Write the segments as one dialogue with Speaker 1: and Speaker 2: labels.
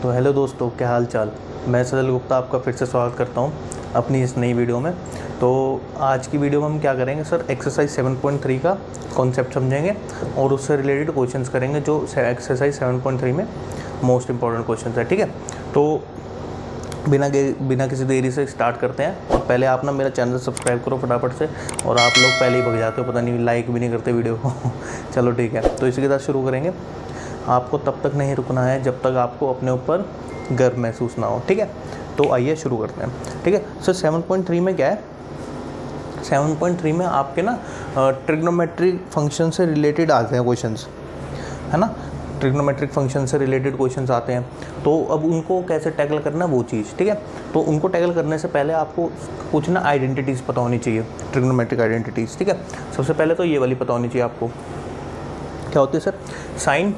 Speaker 1: तो हेलो दोस्तों, क्या हाल चाल। मैं सजल गुप्ता आपका फिर से स्वागत करता हूं अपनी इस नई वीडियो में। तो आज की वीडियो में हम क्या करेंगे सर, एक्सरसाइज 7.3 का कॉन्सेप्ट समझेंगे और उससे रिलेटेड क्वेश्चंस करेंगे जो एक्सरसाइज 7.3 में मोस्ट इंपॉर्टेंट क्वेश्चंस है। ठीक है, तो बिना किसी देरी से स्टार्ट करते हैं। और पहले आप ना मेरा चैनल सब्सक्राइब करो फटाफट से, और आप लोग पहले ही भग जाते हो, पता नहीं लाइक भी नहीं करते वीडियो को। चलो ठीक है, तो इसी के साथ शुरू करेंगे। आपको तब तक नहीं रुकना है जब तक आपको अपने ऊपर गर्व महसूस ना हो। ठीक है, तो आइए शुरू करते हैं। ठीक है सर, 7.3 में क्या है, 7.3 में आपके ना ट्रिग्नोमेट्रिक फंक्शन से रिलेटेड आते हैं क्वेश्चंस, है ना। ट्रिग्नोमेट्रिक फंक्शन से रिलेटेड क्वेश्चंस आते हैं, तो अब उनको कैसे टैकल करना वो चीज़। ठीक है, तो उनको टैकल करने से पहले आपको कुछ ना आइडेंटिटीज़ पता होनी चाहिए, ट्रिग्नोमेट्रिक आइडेंटिटीज़। ठीक है, सबसे पहले तो ये वाली पता होनी चाहिए आपको। क्या होती है sir, sine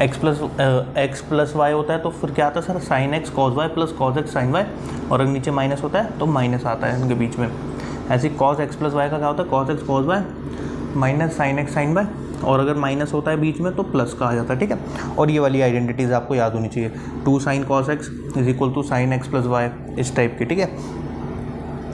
Speaker 1: x plus Y होता है, तो फिर क्या आता है sir, sine x cos y plus cos x sine y, और अगर नीचे माइनस होता है तो माइनस आता है इनके बीच में। ऐसे कॉस एक्स प्लस वाई का क्या होता है, cos x cos y minus sine x sine y, और अगर माइनस होता है बीच में तो प्लस का आ जाता है। ठीक है, और ये वाली आइडेंटिटीज़ आपको याद होनी चाहिए, 2 sine cos x is equal to sine x plus y, इस टाइप की। ठीक है,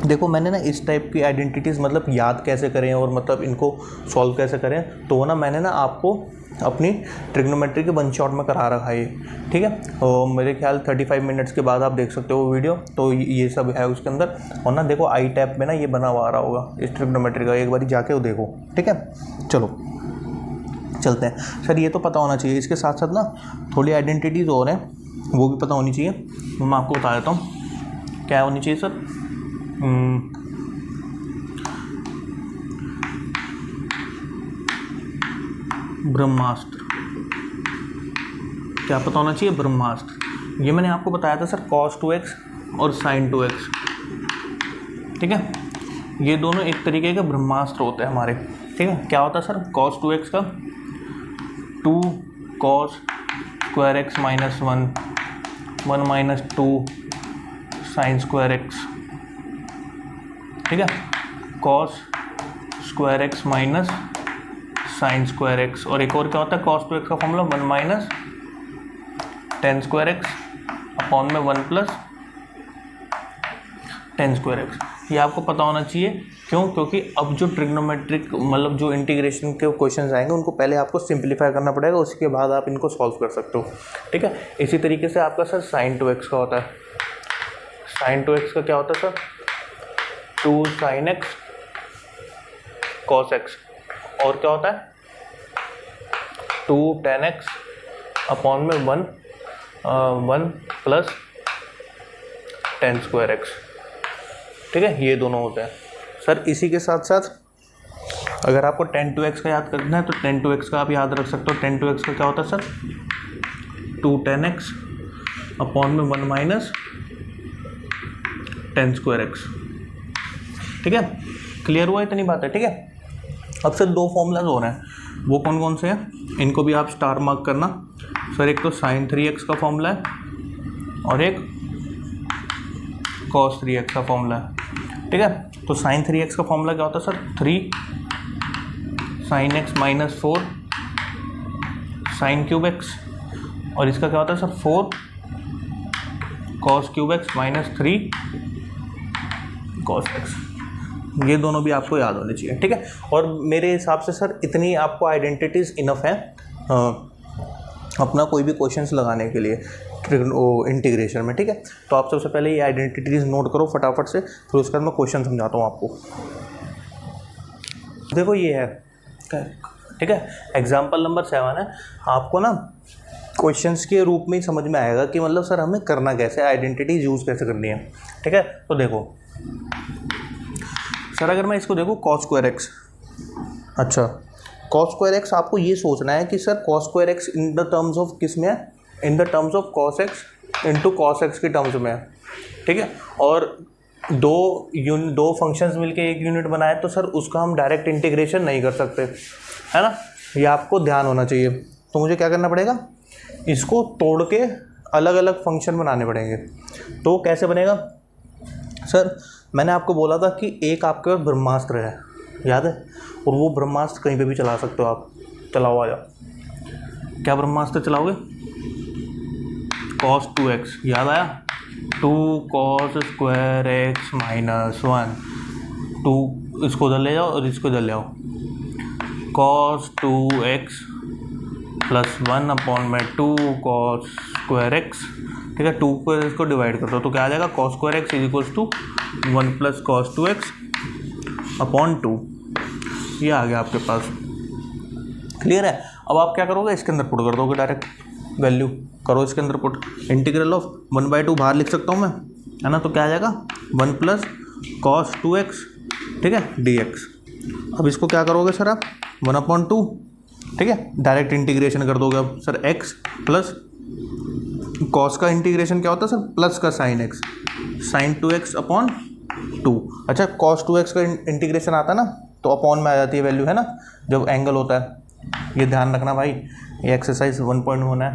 Speaker 1: देखो मैंने ना इस टाइप की आइडेंटिटीज़ मतलब याद कैसे करें और मतलब इनको सॉल्व कैसे करें, तो ना मैंने ना आपको अपनी ट्रिग्नोमेट्री के वन शॉट में करा रखा है। ठीक है, और मेरे ख्याल 35 मिनट्स के बाद आप देख सकते हो वीडियो, तो ये सब है उसके अंदर। और ना देखो आई टैप में ना ये बना हुआ आ रहा होगा इस ट्रिग्नोमेट्री का, एक बार जाके वो देखो। ठीक है, चलो चलते हैं। सर ये तो पता होना चाहिए, इसके साथ साथ ना थोड़ी आइडेंटिटीज़ और हैं वो भी पता होनी चाहिए, वो मैं आपको बता देता हूँ क्या होनी चाहिए सर। ब्रह्मास्त्र, क्या पता होना चाहिए, ब्रह्मास्त्र। ये मैंने आपको बताया था सर, cos 2x और sin 2x। ठीक है, ये दोनों एक तरीके के ब्रह्मास्त्र होते हैं हमारे। ठीक है, क्या होता है सर, cos 2x का 2 cos square x minus 1 minus 2 sine square x. ठीक है, cos square x minus sine square x, और एक और क्या होता है cos 2x का formula 1 minus ten square x upon में 1 प्लस टेन स्क्वायर एक्स। ये आपको पता होना चाहिए, क्यों, क्योंकि अब जो ट्रिग्नोमेट्रिक मतलब जो इंटीग्रेशन के क्वेश्चंस आएंगे उनको पहले आपको सिंप्लीफाई करना पड़ेगा, उसके बाद आप इनको सॉल्व कर सकते हो। ठीक है, इसी तरीके से आपका सर साइन 2x का होता है। साइन 2x का क्या होता है sir, 2 sign x cos x, और क्या होता है 2 टेन एक्स अपॉन में 1 प्लस टेन स्क्वायर एक्स। ठीक है, ये दोनों होते हैं सर। इसी के साथ साथ अगर आपको tan 2x का याद करना है तो tan 2x का आप याद रख सकते हो। tan 2x का क्या होता है सर, 2 tan x अपॉन में 1 माइनस टेन स्क्वायर एक्स। ठीक है, क्लियर हुआ इतनी बात है। ठीक है, अब सर 2 फॉर्मूलाज हो रहे हैं, वो कौन कौन से हैं, इनको भी आप स्टार मार्क करना सर। एक तो sin 3x का फॉर्मूला है और एक cos 3x का फॉर्मूला है। ठीक है, तो sin 3x का फॉर्मूला क्या होता है sir, 3 sin x minus 4 sin cube x, और इसका क्या होता है sir 4 cos cube x minus 3 cos x। ये दोनों भी आपको याद होने चाहिए। ठीक है, और मेरे हिसाब से सर इतनी आपको आइडेंटिटीज़ इनफ है अपना कोई भी क्वेश्चंस लगाने के लिए इंटीग्रेशन में। ठीक है, तो आप सबसे पहले ये आइडेंटिटीज़ नोट करो फटाफट से, फिर उसके बाद मैं क्वेश्चन समझाता हूँ आपको। देखो ये है, ठीक है, एग्जाम्पल नंबर 7 है। आपको ना क्वेश्चंस के रूप में ही समझ में आएगा कि मतलब सर हमें करना कैसे, आइडेंटिटीज यूज़ कैसे करनी है। ठीक है, तो देखो सर, अगर मैं इसको देखूँ cos स्क्वायर एक्स, अच्छा cos स्क्वायर एक्स, आपको ये सोचना है कि sir cos square x in the terms of किस में है, in the terms of cos x into cos x की टर्म्स में है। ठीक है, और दो फंक्शंस मिलके एक यूनिट बनाए तो सर उसका हम डायरेक्ट इंटीग्रेशन नहीं कर सकते, है ना। ये आपको ध्यान होना चाहिए। तो मुझे क्या करना पड़ेगा, इसको तोड़ के अलग अलग फंक्शन बनाने पड़ेंगे। तो कैसे बनेगा सर, मैंने आपको बोला था कि एक आपके पास ब्रह्मास्त्र है, याद है, और वो ब्रह्मास्त्र कहीं पे भी चला सकते हो आप। चलाओ आ जाओ, क्या ब्रह्मास्त्र चलाओगे, कॉस 2x, याद आया, 2 cos स्क्वायर x माइनस 1, 2 इसको उधर ले जाओ और इसको इधर ले आओ, cos 2x प्लस 1 अपॉन में 2 cos स्क्वायर x, ठीक है, 2 को इसको डिवाइड कर दो तो क्या आ जाएगा, cos square x is equals to 1 plus cos 2x upon 2, ये आ गया आपके पास। क्लियर है। अब आप क्या करोगे, इसके अंदर पुट कर दोगे, डायरेक्ट वैल्यू करो इसके अंदर पुट, इंटीग्रल ऑफ 1/2 बाहर लिख सकता हूँ मैं, है ना, तो क्या आ जाएगा 1 प्लस cos 2x, ठीक है, dx। अब इसको क्या करोगे सर आप 1/2, ठीक है, डायरेक्ट इंटीग्रेशन कर दोगे। अब सर x प्लस cos का इंटीग्रेशन क्या होता है सर, प्लस का sin x, sin 2x upon 2। अच्छा, cos 2x का इंटीग्रेशन आता है ना तो अपॉन में आ जाती है वैल्यू, है ना, जब एंगल होता है, ये ध्यान रखना भाई। ये एक्सरसाइज 1.1 है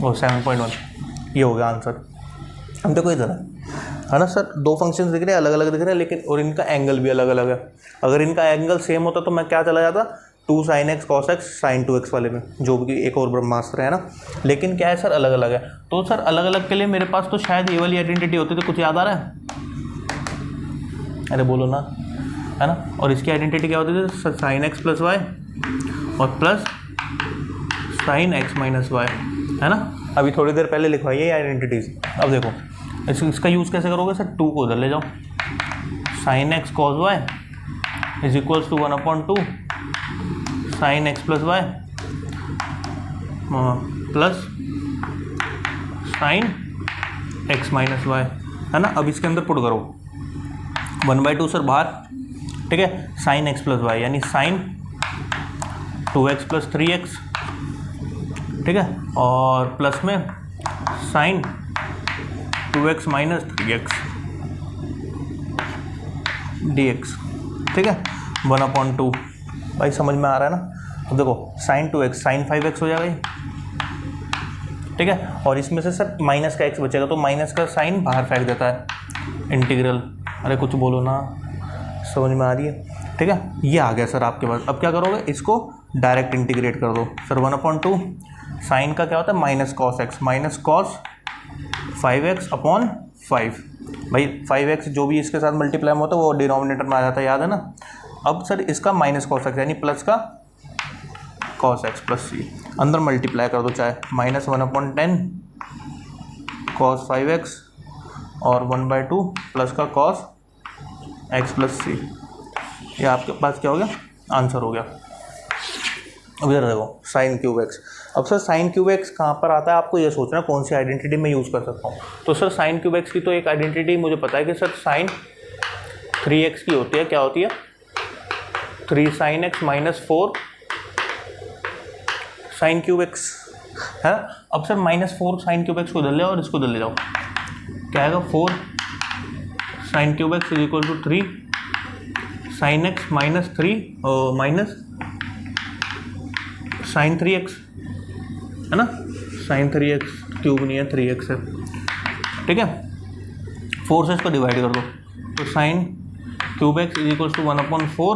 Speaker 1: और 7.1, ये हो गया आंसर। हम देखो इधर है ना सर, दो फंक्शंस दिख रहे हैं, अलग अलग दिख रहे हैं, लेकिन और इनका एंगल भी अलग अलग है। अगर इनका एंगल सेम होता तो मैं क्या चला जाता 2 sin x cos x sin 2x वाले में, जो भी एक और ब्रह्मास्त्र है ना, लेकिन क्या है सर अलग अलग है। तो सर अलग अलग के लिए मेरे पास तो शायद ये वाली आइडेंटिटी होती थी, कुछ याद आ रहा है, अरे बोलो ना, है ना। और इसकी आइडेंटिटी क्या होती थी, साइन एक्स प्लस वाई और plus sine x minus y, है ना। अभी थोड़ी देर पहले लिखवाई है आइडेंटिटीज। अब देखो इसका यूज़ कैसे करोगे सर, 2 को उधर ले जाओ, sine x cos y is equals to 1/2 sine x plus y plus sine x minus y, है ना। अब इसके अंदर पुट करो 1/2 सर बाहर, ठीक है, साइन एक्स प्लस वाई यानी साइन 2x प्लस 3x, ठीक है, और प्लस में sign 2x minus 3x dx, ठीक है, 1/2। भाई समझ में आ रहा है ना। तो देखो साइन 2x साइन 5x हो जाएगा, ठीक है, और इसमें से सर माइनस का x बचेगा, तो माइनस का साइन बाहर फेंक देता है इंटीग्रल। अरे कुछ बोलो ना, समझ में आ रही है, ठीक है, ये आ गया सर आपके पास। अब क्या करोगे, इसको डायरेक्ट इंटीग्रेट कर दो सर, 1/2 साइन का क्या होता है minus cos x, minus cos 5x upon 5। भाई 5x जो भी इसके साथ मल्टीप्लाई में होता है वो डिनोमिनेटर में आ जाता है, याद है ना। अब सर इसका माइनस कॉस एक्स यानी प्लस का कॉस एक्स प्लस सी, अंदर मल्टीप्लाई कर दो, चाहे -1/10 कॉस 5x और 1/2 प्लस का कॉस x प्लस सी, ये आपके पास क्या हो गया, आंसर हो गया। अब इधर देखो साइन क्यूब एक्स। अब सर साइन क्यूब एक्स कहाँ पर आता है, आपको ये सोचना कौन सी आइडेंटिटी मैं यूज़ कर सकता हूँ। तो सर साइन क्यूब एक्स की तो एक आइडेंटिटी मुझे पता है कि सर साइन 3x की होती है, क्या होती है 3 sin x minus 4 sine cube x, है। अब सर -4 साइन क्यूब एक्स को उधर ले और इसको उधर ले जाओ, क्या आएगा 4 sine cube x is equal to 3 sine x minus 3 minus sine 3x, है ना, साइन 3x क्यूब नहीं है 3x है, ठीक है। 4 से इसको डिवाइड कर दो, तो sine cube x is equal to 1/4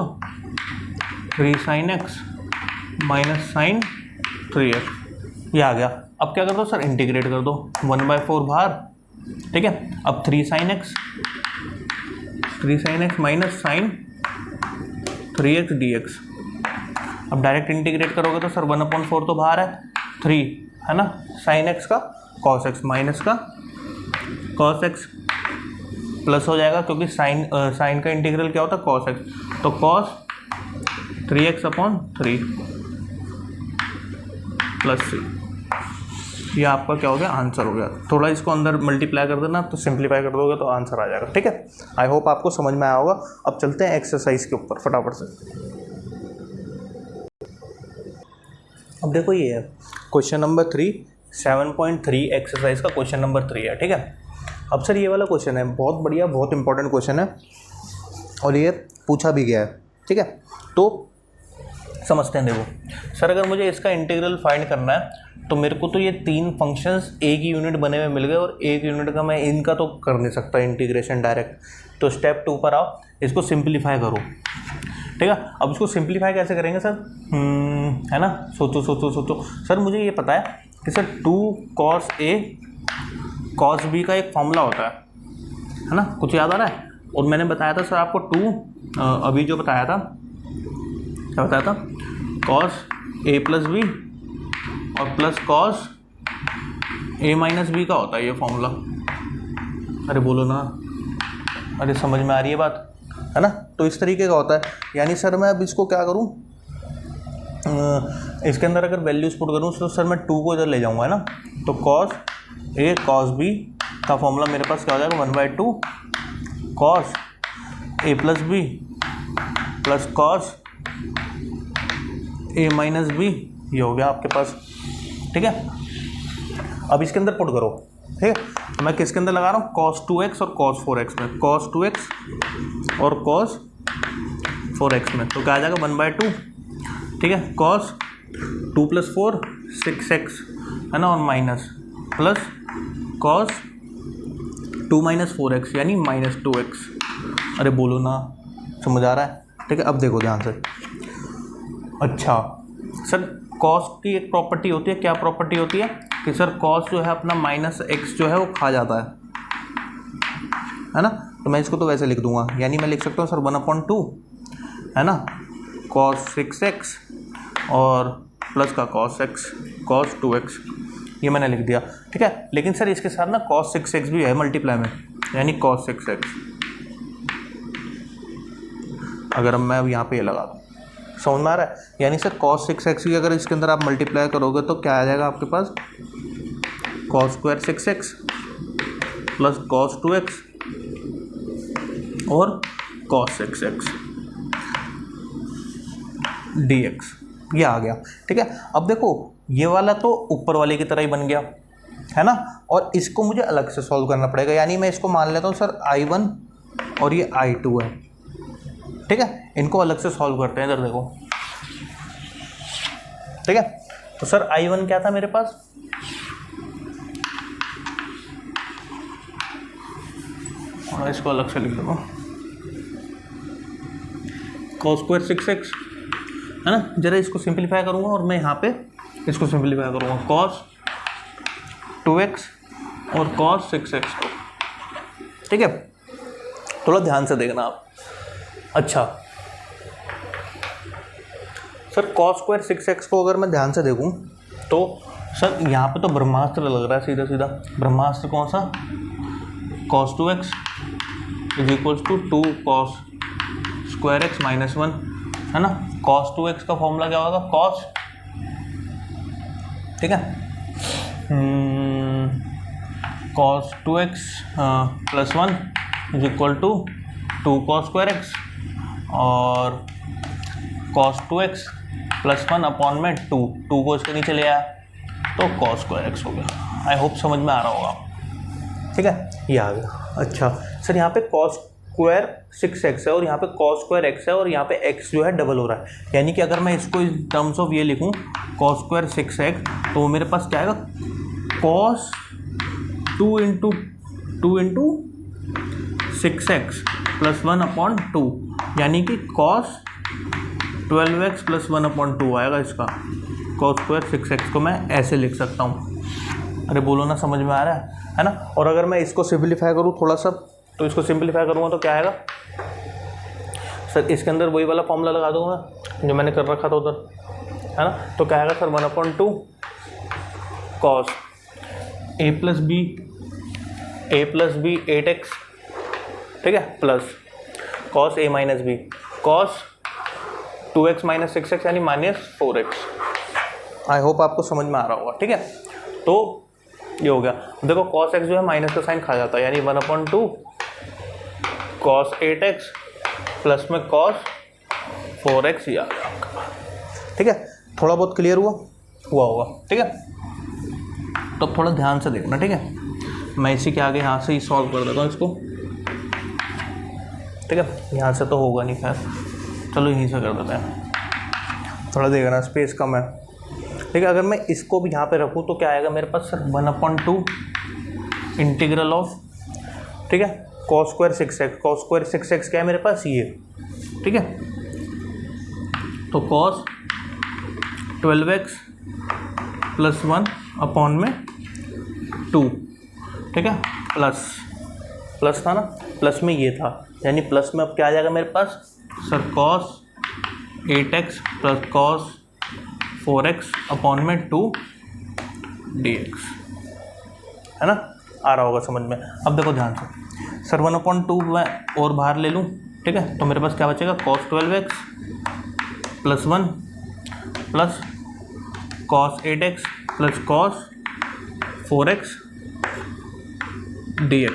Speaker 1: 3 sine x minus sine 3x, ये आ गया। अब क्या कर दो सर, इंटीग्रेट कर दो 1/4 बाहर, ठीक है। अब 3 sine x minus sine 3x dx। अब डायरेक्ट इंटीग्रेट करोगे तो सर 1/4 तो बाहर है, 3 है ना, साइन एक्स का कॉस एक्स माइनस का कॉस एक्स प्लस हो जाएगा, क्योंकि साइन का इंटीग्रल क्या होता है कॉस एक्स, तो कॉस 3x/3 प्लस सी, ये आपका क्या हो गया, आंसर हो गया। थोड़ा इसको अंदर मल्टीप्लाई कर देना, तो सिंप्लीफाई कर दोगे तो आंसर आ जाएगा, ठीक है। आई होप आपको समझ में आया होगा। अब चलते हैं एक्सरसाइज के ऊपर फटाफट से। अब देखो ये है क्वेश्चन नंबर 3, 7.3 एक्सरसाइज का क्वेश्चन नंबर 3 है, ठीक है। अब सर ये वाला क्वेश्चन है बहुत बढ़िया, बहुत इंपॉर्टेंट क्वेश्चन है और ये पूछा भी गया है, ठीक है। तो समझते हैं, देखो सर अगर मुझे इसका इंटीग्रल फाइंड करना है तो मेरे को तो ये 3 फंक्शंस एक ही यूनिट बने हुए मिल गए, और एक यूनिट का मैं इनका तो कर नहीं सकता इंटीग्रेशन डायरेक्ट। तो स्टेप 2 पर आओ, इसको सिंप्लीफाई करो, ठीक है। अब इसको सिंप्लीफाई कैसे करेंगे सर, है ना, सोचो। सर मुझे ये पता है कि sir 2 cos A cos B का एक फॉर्मूला होता है ना, कुछ याद आ रहा है? और मैंने बताया था सर आपको 2 अभी जो बताया था, क्या बताया था? कॉस ए प्लस बी और plus cos A minus B का होता है ये फॉर्मूला। अरे बोलो ना, अरे समझ में आ रही है बात, है ना? तो इस तरीके का होता है। यानी सर मैं अब इसको क्या करूं, इसके अंदर अगर वैल्यूज पुट करूं तो सर मैं 2 को इधर ले जाऊंगा, है ना? तो कॉस ए कॉस बी का फॉर्मूला मेरे पास क्या हो जाएगा? 1/2 cos A plus B plus cos A minus B, ये हो गया आपके पास। ठीक है, अब इसके अंदर पुट करो। ठीक है, तो मैं किसके अंदर लगा रहा हूँ? cos 2x और cos 4x में, cos 2x और cos 4x में। तो क्या आ जाएगा? 1/2। ठीक है, cos 2 + 4 6x, है ना, और माइनस प्लस cos 2 - 4x यानी -2x। अरे बोलो ना, समझ आ रहा है? ठीक है, अब देखो ध्यान से। अच्छा सर, cos की एक प्रॉपर्टी होती है, क्या प्रॉपर्टी होती है? कि सर cos जो है अपना -x जो है वो खा जाता है ना? तो मैं इसको तो वैसे लिख दूंगा, यानी मैं लिख सकता हूँ सर 1/2, है ना, cos 6x और प्लस का cos x cos 2x, ये मैंने लिख दिया। ठीक है, लेकिन सर इसके साथ ना cos 6x भी है मल्टीप्लाई में, यानी cos 6x। अगर मैं अब यहाँ पे ये लगा दूँ, समझ में आ रहा है? यानी सर cos 6x की अगर इसके अंदर आप मल्टीप्लाई करोगे तो क्या आ जाएगा आपके पास? cos square 6x plus cos 2x और cos 6x dx, ये आ गया। ठीक है, अब देखो ये वाला तो ऊपर वाले की तरह ही बन गया, है ना? और इसको मुझे अलग से सॉल्व करना पड़ेगा, यानी मैं इसको मान लेता हूँ सर I1 और ये I2 है। ठीक है, इनको अलग से सॉल्व करते हैं। इधर देखो, ठीक है, तो सर I1 क्या था मेरे पास? और इसको अलग से लिख दूँगा, cos स्क्वायर 6x, है ना? जरा इसको सिंपलीफाई करूँगा और मैं यहाँ पे इसको सिंपलीफाई करूँगा, cos 2x और cos 6x को। ठीक है, थोड़ा ध्यान से देखना आप। अच्छा सर, cos स्क्वायर 6x को अगर मैं ध्यान से देखूं तो सर यहाँ पे तो ब्रह्मास्त्र लग रहा है सीधा सीधा। ब्रह्मास्त्र कौन सा? cos 2x = 2 cos square x - 1, है ना? cos 2x का फॉर्मूला क्या होगा? cos, ठीक है, cos 2x + 1 = 2 cos square x और cos 2x + 1/2, 2 को इसके नीचे ले आया तो cos स्क्वायर x हो गया। आई होप समझ में आ रहा होगा। ठीक है, ये आ गया। अच्छा सर, यहाँ पे cos स्क्वायर 6x है और यहाँ पे cos स्क्वायर x है और यहाँ पे x जो है डबल हो रहा है, यानी कि अगर मैं इसको इन टर्म्स ऑफ ये लिखूँ cos स्क्वायर 6x, तो मेरे पास क्या आएगा? cos 2 × 6x + 1/2, यानी कि cos 12x + 1/2 आएगा इसका। cos स्क्वायर 6x को मैं ऐसे लिख सकता हूँ। अरे बोलो ना, समझ में आ रहा है ना? और अगर मैं इसको सिंपलीफाई करूँ थोड़ा सा, तो इसको सिंपलीफाई करूँगा तो क्या आएगा सर? इसके अंदर वही वाला फॉर्मूला लगा दूँगा जो मैंने कर रखा था उधर, है ना? तो क्या आएगा sir? 1/2 cos a + b 8x, ठीक है, plus cos a - b cos 2x - 6x यानी -4x। आई होप आपको समझ में आ रहा होगा। ठीक है, तो ये हो गया। देखो cos x जो है माइनस का साइन खा जाता है, यानी 1/2 cos 8x प्लस में cos 4x, ये आ गया आपका। ठीक है, थोड़ा बहुत क्लियर हुआ होगा। ठीक है, तो थोड़ा ध्यान से देखना। ठीक है, मैं इसी के आगे यहाँ से ही सॉल्व कर देता हूँ इसको। ठीक है, यहाँ से तो होगा नहीं, खैर चलो यहीं से कर देते हैं। थोड़ा देखना, स्पेस कम है। ठीक है, अगर मैं इसको भी यहाँ पे रखूँ तो क्या आएगा मेरे पास सर? 1/2 इंटीग्रल ऑफ, ठीक है, cos square 6x। cos square 6x क्या है मेरे पास? ये। ठीक है, तो cos 12x + 1/2 ठीक है, प्लस था ना, प्लस में ये था, यानी प्लस में अब क्या आ जाएगा मेरे पास sir cos 8x plus cos 4x upon में 2 dx, है ना, आ रहा होगा समझ में। अब देखो ध्यान से सर 1/2 मैं और बाहर ले लूँ, ठीक है, तो मेरे पास क्या बचेगा cos 12x plus 1 plus cos 8x plus cos 4x dx।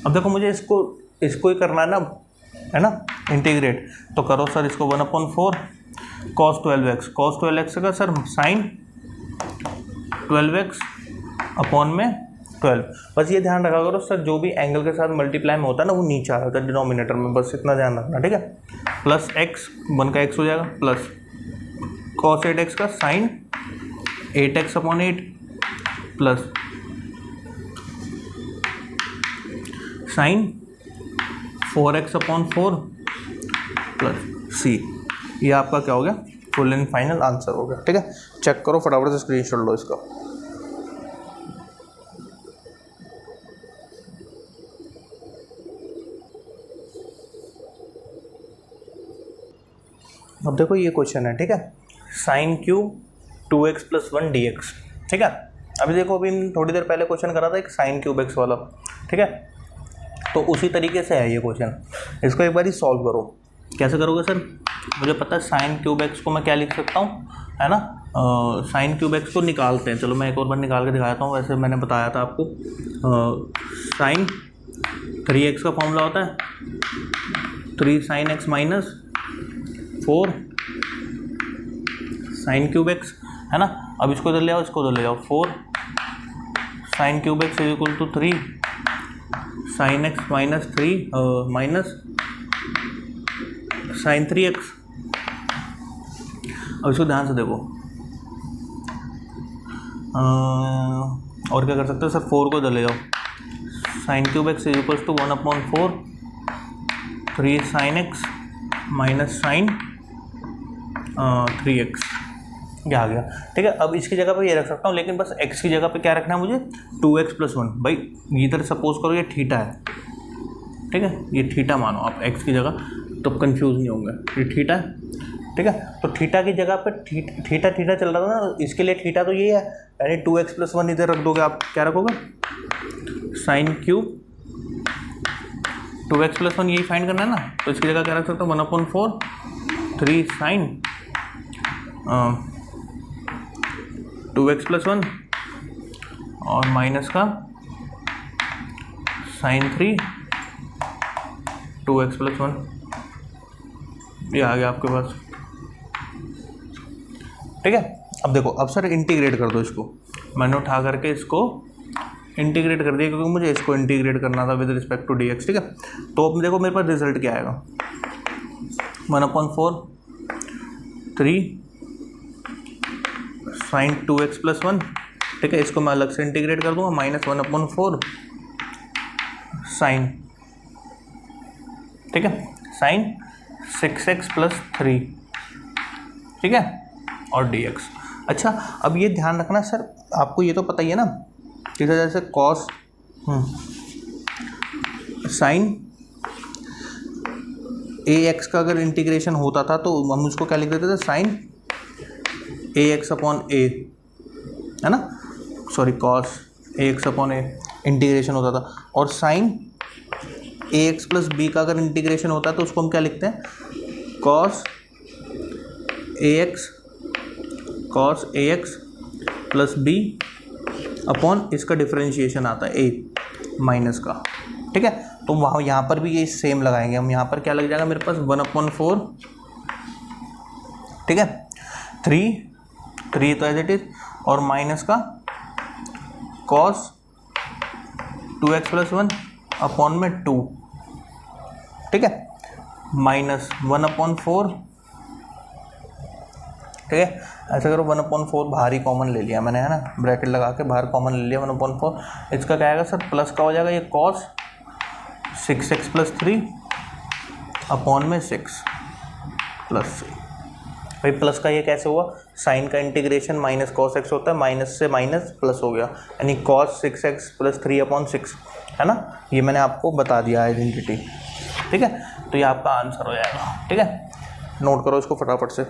Speaker 1: अब देखो मुझे इसको ही करना है ना इंटीग्रेट, तो करो सर इसको 1/4 cos 12x का सर साइन 12x अपॉन में 12। बस ये ध्यान रखा करो सर जो भी एंगल के साथ मल्टीप्लाई में होता है ना वो नीचे आ जाता है डिनोमिनेटर में, बस इतना ध्यान रखना, ठीक है। प्लस x 1 का x हो जाएगा प्लस cos 8x का sine 8x upon 8 plus sine 4x upon 4 plus c। ये आपका क्या हो गया फुल एंड फाइनल आंसर हो गया, ठीक है। चेक करो फटाफट से स्क्रीनशॉट लो इसका। अब देखो ये क्वेश्चन है, ठीक है, sine cube 2x plus 1 dx, ठीक है। अभी देखो अभी थोड़ी देर पहले क्वेश्चन करा था एक साइन क्यूब x वाला, ठीक है, तो उसी तरीके से है ये क्वेश्चन। इसको एक बार ही सॉल्व करो। कैसे करोगे सर, मुझे पता है साइन क्यूब x को मैं क्या लिख सकता हूँ, है ना, साइन क्यूब x को निकालते हैं, चलो मैं एक और बार निकाल के दिखाता हूँ। वैसे मैंने बताया था आपको साइन 3x का फॉर्मूला होता है 3 sin x minus 4 sine cube x, है ना। अब इसको इधर ले आओ, इसको इधर ले जाओ, 4 sine cube x is equal to 3 sine x minus 3 minus sine 3x। अब इसको ध्यान से देखो, और क्या कर सकते हो सर, 4 को इधर ले जाओ, sine cube x is equal to 1/4 3 sine x minus sine 3x, ये आ गया, ठीक है। अब इसकी जगह पे ये रख सकता हूँ, लेकिन बस x की जगह पे क्या रखना है मुझे 2x प्लस 1। भाई इधर सपोज करो ये थीटा है, ठीक है, ये थीटा मानो आप x की जगह, तो कंफ्यूज नहीं होंगे, ये थीटा है, ठीक है। तो थीटा की जगह पे थीटा चल रहा था ना, इसके लिए थीटा तो ये है, यानी 2x प्लस 1 इधर रख दोगे आप, क्या रखोगे साइन क्यूब 2x प्लस 1, यही फाइंड करना है ना, तो इसकी जगह क्या रख सकता हूँ 1/4 3 साइन 2x प्लस 1 और माइनस का साइन 3 2x प्लस 1, ये आ गया आपके पास, ठीक है। अब देखो, अब सर इंटीग्रेट कर दो इसको, मैंने उठा करके इसको इंटीग्रेट कर दिया क्योंकि मुझे इसको इंटीग्रेट करना था विद रिस्पेक्ट टू dx, ठीक है। तो अब देखो मेरे पास रिजल्ट क्या आएगा 1/4 3 साइन 2x प्लस 1, ठीक है, इसको मैं अलग से इंटीग्रेट कर दूंगा माइनस 1/4 साइन, ठीक है, साइन 6x प्लस 3, ठीक है, और dx। अच्छा अब ये ध्यान रखना सर, आपको ये तो पता ही है ना कि जैसे कॉस साइन ax का अगर इंटीग्रेशन होता था तो हम उसको क्या लिख देते थे साइन ax अपॉन a, है ना, sorry cos ax upon a integration होता था, और साइन ax प्लस b का अगर इंटीग्रेशन होता है तो उसको हम क्या लिखते हैं cos ax plus b upon इसका डिफरेंशिएशन आता है a माइनस का, ठीक है। तो वहाँ यहाँ पर भी ये सेम लगाएंगे हम, यहाँ पर क्या लग जाएगा मेरे पास 1/4, ठीक है, 3 तो एज इट इज, और माइनस का कॉस 2x प्लस 1 अपॉन में 2, ठीक है, माइनस 1/4, ठीक है। ऐसा करो 1/4 बाहर ही कॉमन ले लिया मैंने, है ना, ब्रैकेट लगा के बाहर कॉमन ले लिया 1/4, इसका क्या आएगा सर प्लस का हो जाएगा ये कॉस 6x प्लस 3 अपॉन में 6 प्लस 3, भाई प्लस का ये कैसे हुआ, साइन का इंटीग्रेशन माइनस कॉस एक्स होता है, माइनस से माइनस प्लस हो गया, यानी कॉस 6x प्लस 3/6 है ना। ये मैंने आपको बता दिया आइडेंटिटी, ठीक है। तो ये आपका आंसर हो जाएगा, ठीक है। नोट करो इसको फटाफट से।